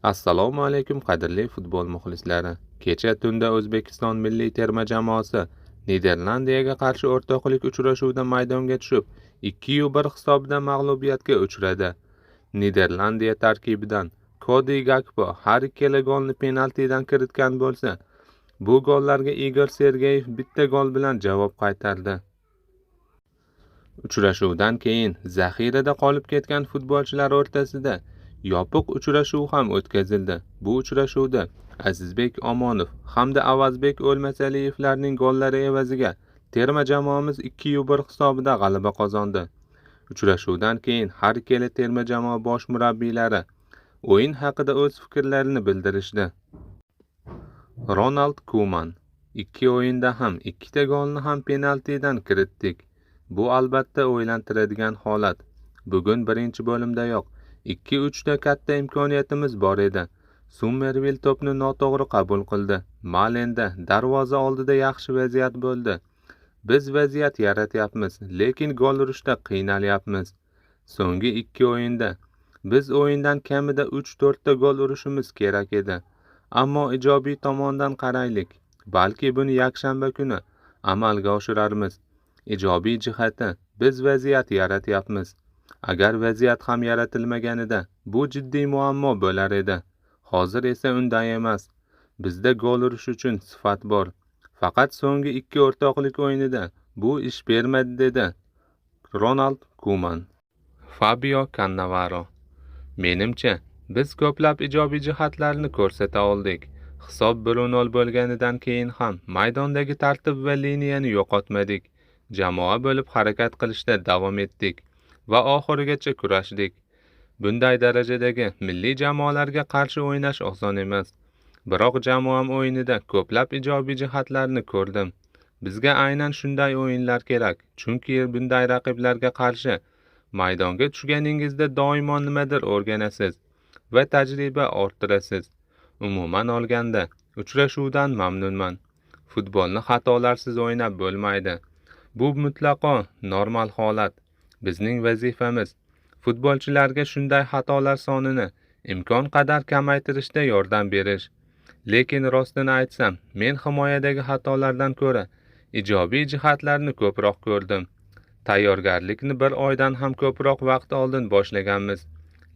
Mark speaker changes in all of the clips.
Speaker 1: Assalomu alaykum qadrli futbol muxlislari. Kecha tunda O'zbekiston milliy terma jamoasi Niderlandiyaga qarshi o'rtoqlik uchrashuvida maydonga tushib, 2-1 hisobida mag'lubiyatga uchradi. Niderlandiya tarkibidan Cody Gakpo har ikkala golni penaltidan kiritgan bo'lsa, bu gollarga Igor Sergeyev bitta gol bilan javob qaytardi. Uchrashuvdan keyin zaxirada qolib ketgan futbolchilar o'rtasida yopiq uchrashuv ham o'tkazildi. Bu uchrashuvda Azizbek Omonov hamda Avazbek O'lmasaliyevlarning gollari evaziga terma jamoamiz 2-1 hisobida g'alaba qozondi. Uchrashuvdan keyin har ikkala terma jamoa bosh murabbiylari o'yin haqida o'z fikrlarini bildirishdi. Ronald Koeman: ikki o'yinda ham ikkita golni ham penaltidan kiritdik. Bu albatta o'ylantiradigan holat. Bugun birinchi bo'limdayoq 2-3 katta imkoniyatimiz bor edi. Summerville to'pni noto'g'ri qabul qildi. Malenda darvoza oldida yaxshi vaziyat bo'ldi. Biz vaziyat yaratyapmiz, lekin gol urishda qiynalyapmiz. So'nggi 2 o'yinda biz o'yindan kamida 3-4 ta gol urishimiz kerak edi. Ammo ijobiy tomondan qaraylik. Balki buni yakshanba kuni amalga oshirarmiz. Ijobiy jihati, biz vaziyat yaratyapmiz. Agar vaziyat ham yaratilmaganida bu jiddiy muammo bo'lar edi. Hozir esa unday emas. Bizda gol urish uchun sifat bor. Faqat so'nggi 2 o'rtoqlik o'yinida bu ish bermadi, dedi Ronald Koeman. Fabio Cannavaro: menimcha, biz ko'plab ijobiy jihatlarni ko'rsata oldik. Hisob 1-0 bo'lganidan keyin ham maydondagi tartib va liniyani yo'qotmadik. Jamoa bo'lib harakat qilishda davom etdik va oxirigacha kurashdik. Bunday darajadagi milliy jamoalarga qarshi o'ynash oson emas. Biroq jamoam o'yinida ko'plab ijobiy jihatlarni ko'rdim. Bizga aynan shunday o'yinlar kerak, chunki bunday raqiblarga qarshi maydonga tushganingizda doimo nimadir o'rganasiz va tajriba orttirasiz. Umuman olganda, uchrashuvdan mamnunman. Futbolni xatolarsiz o'ynab bo'lmaydi. Bu mutlaqo normal holat. Bizning vazifamiz futbolchilarga shunday xatolar sonini imkon qadar kamaytirishda yordam berish. Lekin rostini aytsam, men himoyadagi xatolardan ko'ra ijobiy jihatlarni ko'proq ko'rdim. Tayyorgarlikni 1 oydan ham ko'proq vaqt oldin boshlaganmiz.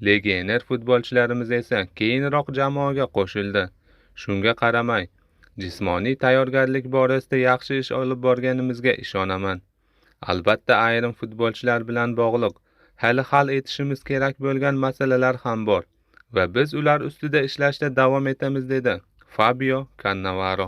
Speaker 1: Legioner futbolchilarimiz esa keyinroq jamoaga qo'shildi. Shunga qaramay, jismoniy tayyorgarlik borasida yaxshi ish olib borganimizga ishonaman. Albatta ayrim futbolchilar bilan bog'liq hali hal etishimiz kerak bo'lgan masalalar ham bor va biz ular ustida ishlashda davom etamiz, dedi Fabio Cannavaro.